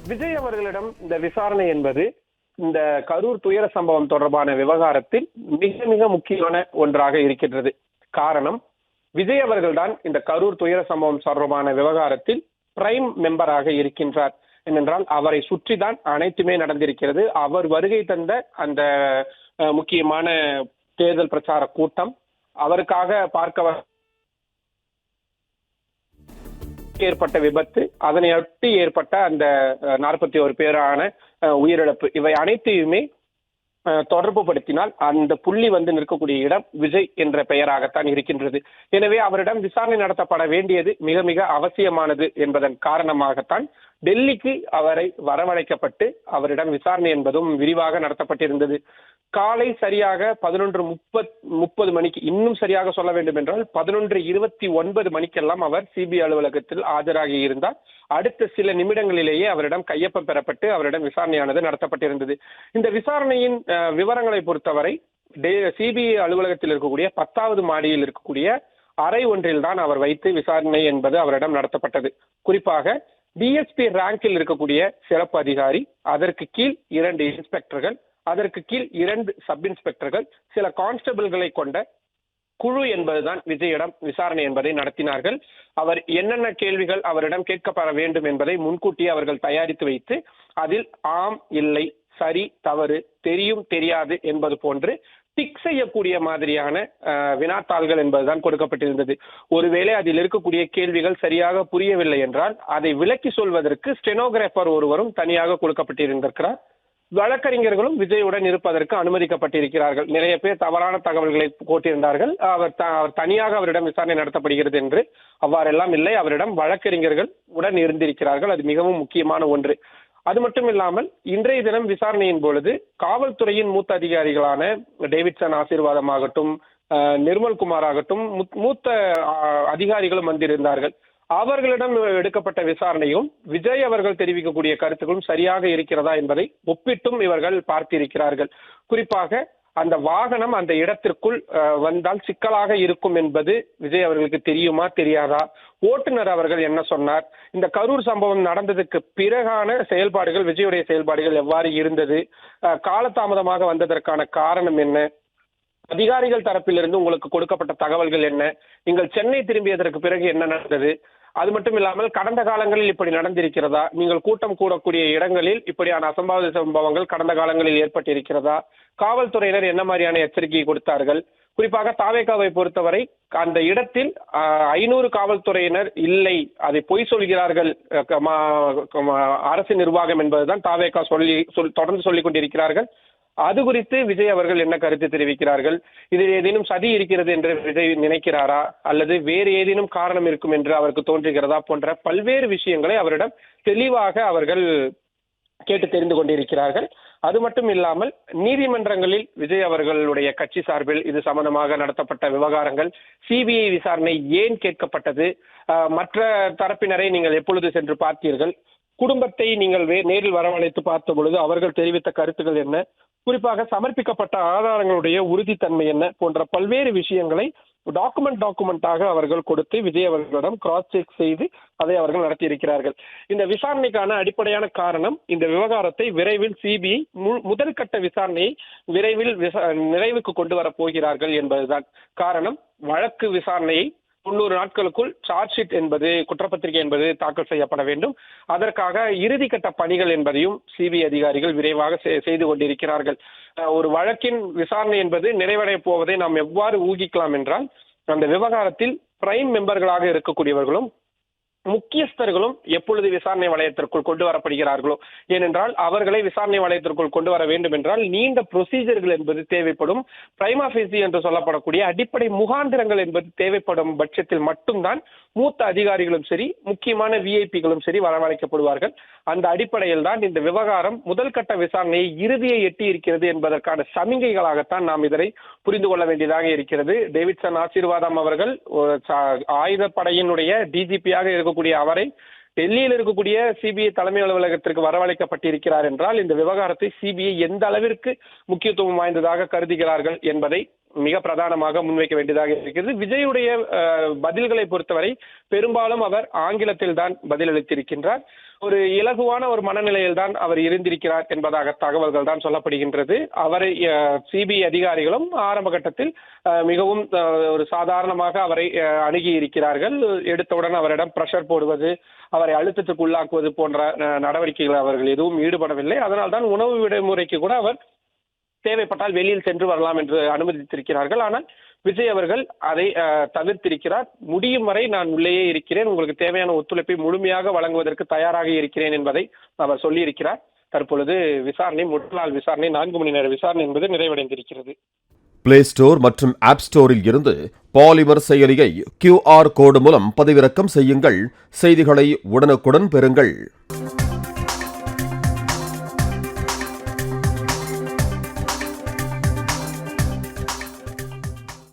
விஜய் அவர்களிடம் இந்த விசாரணை என்பது இந்த கரூர் துயர சம்பவம் தொடர்பான விவகாரத்தில் மிக மிக முக்கியமான ஒன்றாக இருக்கின்றது. காரணம், விஜய் அவர்கள்தான் இந்த கரூர் துயர சம்பவம் தொடர்பான விவகாரத்தில் பிரைம் மெம்பராக இருக்கின்றார். ஏனென்றால் அவரை சுற்றிதான் அனைத்துமே நடந்திருக்கிறது. அவர் வருகை தந்த அந்த முக்கியமான தேர்தல் பிரச்சார கூட்டம், அவருக்காக பார்க்க ஏற்பட்ட விபத்து, அதனையொட்டி ஏற்பட்ட அந்த 41 பேரான உயிரிழப்பு, இவை அனைத்தையுமே தொடர்பு படுத்தினால் அந்த புள்ளி வந்து நிற்கக்கூடிய இடம் விஜய் என்ற பெயராகத்தான் இருக்கின்றது. எனவே அவரிடம் விசாரணை நடத்தப்பட வேண்டியது மிக மிக அவசியமானது என்பதன் காரணமாகத்தான் டெல்லிக்கு அவரை வரவழைக்கப்பட்டு அவரிடம் விசாரணை என்பதும் விரிவாக நடத்தப்பட்டிருந்தது. காலை சரியாக 11:30 மணிக்கு, இன்னும் சரியாக சொல்ல வேண்டும் என்றால் 11:29 மணிக்கெல்லாம் அவர் சிபிஐ அலுவலகத்தில் ஆஜராகி இருந்தார். அடுத்த சில நிமிடங்களிலேயே அவரிடம் கையொப்பம் பெறப்பட்டு அவரிடம் விசாரணையானது நடத்தப்பட்டிருந்தது. இந்த விசாரணையின் விவரங்களை பொறுத்தவரை சிபிஐ அலுவலகத்தில் இருக்கக்கூடிய 10வது மாடியில் இருக்கக்கூடிய அறை ஒன்றில் தான் அவர் வைத்து விசாரணை என்பது அவரிடம் நடத்தப்பட்டது. குறிப்பாக டிஎஸ்பி ரேங்கில் இருக்கக்கூடிய சிறப்பு அதிகாரி, அதற்கு கீழ் 2 இன்ஸ்பெக்டர்கள், அதற்கு கீழ் 2 சப் இன்ஸ்பெக்டர்கள், சில கான்ஸ்டபிள்களை கொண்ட குழு என்பதுதான் விஜயிடம் விசாரணை என்பதை நடத்தினார்கள். அவர் என்னென்ன கேள்விகள் அவரிடம் கேட்கப்பட வேண்டும் என்பதை முன்கூட்டியே அவர்கள் தயாரித்து வைத்து அதில் ஆம், இல்லை, சரி, தவறு, தெரியும், தெரியாது என்பது போன்று டிக் செய்யக்கூடிய மாதிரியான வினாத்தாள்கள் என்பதுதான் கொடுக்கப்பட்டிருந்தது. ஒருவேளை அதில் இருக்கக்கூடிய கேள்விகள் சரியாக புரியவில்லை என்றால் அதை விளக்கி சொல்வதற்கு ஸ்டெனோகிராஃபர் ஒருவரும் தனியாக கொடுக்கப்பட்டிருந்திருக்கிறார். வழக்கறிஞர்களும் விஜயுடன் இருப்பதற்கு அனுமதிக்கப்பட்டிருக்கிறார்கள். நிறைய பேர் தவறான தகவல்களை போட்டிருந்தார்கள். அவர் தனியாக அவரிடம் விசாரணை நடத்தப்படுகிறது என்று. அவ்வாறெல்லாம் இல்லை, அவரிடம் வழக்கறிஞர்கள் உடன் இருந்திருக்கிறார்கள். அது மிகவும் முக்கியமான ஒன்று. அது மட்டும் இல்லாமல் இன்றைய தினம் விசாரணையின் பொழுது காவல்துறையின் மூத்த அதிகாரிகளான டேவிட்சன் ஆசீர்வாதமாகட்டும், நிர்மல்குமார் ஆகட்டும், மூத்த அதிகாரிகளும் வந்திருந்தார்கள். அவர்களிடம் எடுக்கப்பட்ட விசாரணையும் விஜய் அவர்கள் தெரிவிக்கக்கூடிய கருத்துக்களும் சரியாக இருக்கிறதா என்பதை ஒப்பிட்டும் இவர்கள் பார்த்திருக்கிறார்கள். குறிப்பாக அந்த வாகனம் அந்த இடத்திற்குள் வந்தால் சிக்கலாக இருக்கும் என்பது விஜய் அவர்களுக்கு தெரியுமா, தெரியாதா? ஓட்டுநர் அவர்கள் என்ன சொன்னார்? இந்த கரூர் சம்பவம் நடந்ததுக்கு பிறகான செயல்பாடுகள், விஜயுடைய செயல்பாடுகள் எவ்வாறு இருந்தது? காலதாமதமாக வந்ததற்கான காரணம் என்ன? அதிகாரிகள் தரப்பிலிருந்து உங்களுக்கு கொடுக்கப்பட்ட தகவல்கள் என்ன? நீங்கள் சென்னை திரும்பியதற்கு பிறகு என்ன நடந்தது? அது மட்டும் இல்லாமல் கடந்த காலங்களில் இப்படி நடந்திருக்கிறதா? நீங்கள் கூட்டம் கூடக்கூடிய இடங்களில் இப்படியான அசம்பாவித சம்பவங்கள் கடந்த காலங்களில் ஏற்பட்டிருக்கிறதா? காவல்துறையினர் என்ன மாதிரியான எச்சரிக்கை கொடுத்தார்கள்? குறிப்பாக தாவேகாவை பொறுத்தவரை அந்த இடத்தில் 500 காவல்துறையினர் இல்லை, அதை பொய் சொல்கிறார்கள் அரசு நிர்வாகம் என்பதுதான் தாவேகா தொடர்ந்து சொல்லிக் கொண்டிருக்கிறார்கள். அது குறித்து விஜய் அவர்கள் என்ன கருத்து தெரிவிக்கிறார்கள்? இதில் ஏதேனும் சதி இருக்கிறது என்று விஜய் நினைக்கிறாரா, அல்லது வேறு ஏதேனும் காரணம் இருக்கும் என்று அவருக்கு தோன்றுகிறதா போன்ற பல்வேறு விஷயங்களை அவரிடம் தெளிவாக அவர்கள் கேட்டு தெரிந்து கொண்டிருக்கிறார்கள். அது மட்டும் இல்லாமல் நீதிமன்றங்களில் விஜய் அவர்களுடைய கட்சி சார்பில் இது சம்பந்தமாக நடத்தப்பட்ட விவகாரங்கள், சிபிஐ விசாரணை ஏன் கேட்கப்பட்டது, மற்ற தரப்பினரை நீங்கள் எப்பொழுது சென்று பார்த்தீர்கள், குடும்பத்தை நீங்கள் நேரில் வரவழைத்து பார்த்த பொழுது அவர்கள் தெரிவித்த கருத்துக்கள் என்ன, குறிப்பாக சமர்ப்பிக்கப்பட்ட ஆதாரங்களுடைய உறுதித்தன்மை என்ன போன்ற பல்வேறு விஷயங்களை டாக்குமெண்டாக அவர்கள் கொடுத்து விஜய் அவர்களிடம் கிராஸ் செக் செய்து அதை அவர்கள் நடத்தியிருக்கிறார்கள். இந்த விசாரணைக்கான அடிப்படையான காரணம், இந்த விவகாரத்தை விரைவில் சிபிஐ முதல் கட்ட விசாரணையை விரைவில் நிறைவுக்கு கொண்டு வர போகிறார்கள் என்பதுதான் காரணம். வழக்கு விசாரணையை 90 நாட்களுக்குள் சார்ஜ் ஷீட் என்பது, குற்றப்பத்திரிகை என்பது தாக்கல் செய்யப்பட வேண்டும். அதற்காக இறுதிக்கட்ட பணிகள் என்பதையும் சிபிஐ அதிகாரிகள் விரைவாக செய்து கொண்டிருக்கிறார்கள். ஒரு வழக்கின் விசாரணை என்பது நிறைவடைய போவதை நாம் எவ்வாறு ஊகிக்கலாம் என்றால், அந்த விவகாரத்தில் பிரைம் மெம்பர்களாக இருக்கக்கூடியவர்களும் முக்கியஸ்தர்களும் எப்பொழுது விசாரணை வளையத்திற்குள் கொண்டு வரப்படுகிறார்களோ, ஏனென்றால் அவர்களை விசாரணை வளையத்திற்குள் கொண்டு வர வேண்டும் என்றால் நீண்ட ப்ரொசீஜர்கள் என்பது தேவைப்படும். பிரைமா ஃபேசி என்று சொல்லப்படக்கூடிய அடிப்படை முகாந்திரங்கள் என்பது தேவைப்படும் பட்சத்தில் மட்டும்தான் மூத்த அதிகாரிகளும் சரி, முக்கியமான விஐபிகளும் சரி வரவழைக்கப்படுவார்கள். அந்த அடிப்படையில் தான் இந்த விவகாரம் முதல் கட்ட விசாரணையை இறுதியை எட்டி இருக்கிறது என்பதற்கான சமிகைகளாகத்தான் நாம் இதனை புரிந்து கொள்ள வேண்டியதாக இருக்கிறது. டேவிட்சன் ஆசீர்வாதம் அவர்கள் ஆயுதப்படையினுடைய டிஜிபியாக இருக்கக்கூடிய அவரை டெல்லியில் இருக்கக்கூடிய சிபிஐ தலைமை அலுவலகத்திற்கு வரவழைக்கப்பட்டிருக்கிறார் என்றால் இந்த விவகாரத்தை சிபிஐ எந்த அளவிற்கு முக்கியத்துவம் வாய்ந்ததாக கருதுகிறார்கள் என்பதை மிக பிரதானமாக முன்வைக்க வேண்டியதாக இருக்கிறது. விஜயுடைய பதில்களை பொறுத்தவரை பெரும்பாலும் அவர் ஆங்கிலத்தில் தான் பதிலளித்திருக்கின்றார். ஒரு இலகுவான ஒரு மனநிலையில் தான் அவர் இருந்திருக்கிறார் என்பதாக தகவல்கள் தான் சொல்லப்படுகின்றது. அவரை சிபிஐ அதிகாரிகளும் ஆரம்ப கட்டத்தில் மிகவும் ஒரு சாதாரணமாக அவரை அணுகி இருக்கிறார்கள். எடுத்தவுடன் அவரிடம் பிரஷர் போடுவது, அவரை அழுத்தத்துக்கு உள்ளாக்குவது போன்ற நடவடிக்கைகள் அவர்கள் எதுவும் ஈடுபடவில்லை. அதனால்தான் உணவு விடுமுறைக்கு கூட அவர் தேவைப்பட்டால் வெளியில் சென்று வரலாம் என்று அனுமதித்திருக்கிறார்கள். ஆனால் விஜய் அவர்கள் அதை தவிர்த்திருக்கிறார். முடியும் வரை நான் உள்ளேயே இருக்கிறேன், உங்களுக்கு தேவையான ஒத்துழைப்பை முழுமையாக வழங்குவதற்கு தயாராக இருக்கிறேன் என்பதை அவர் சொல்லியிருக்கிறார். தற்பொழுது விசாரணை, முதல் நாள் விசாரணை 4 மணி நேர விசாரணை என்பது நிறைவடைந்திருக்கிறது. பிளே ஸ்டோர் மற்றும் ஆப் ஸ்டோரில் இருந்து பாலிமர் செயலியை QR கோடு மூலம் பதிவிறக்கம் செய்யுங்கள். செய்திகளை உடனுக்குடன் பெறுங்கள்.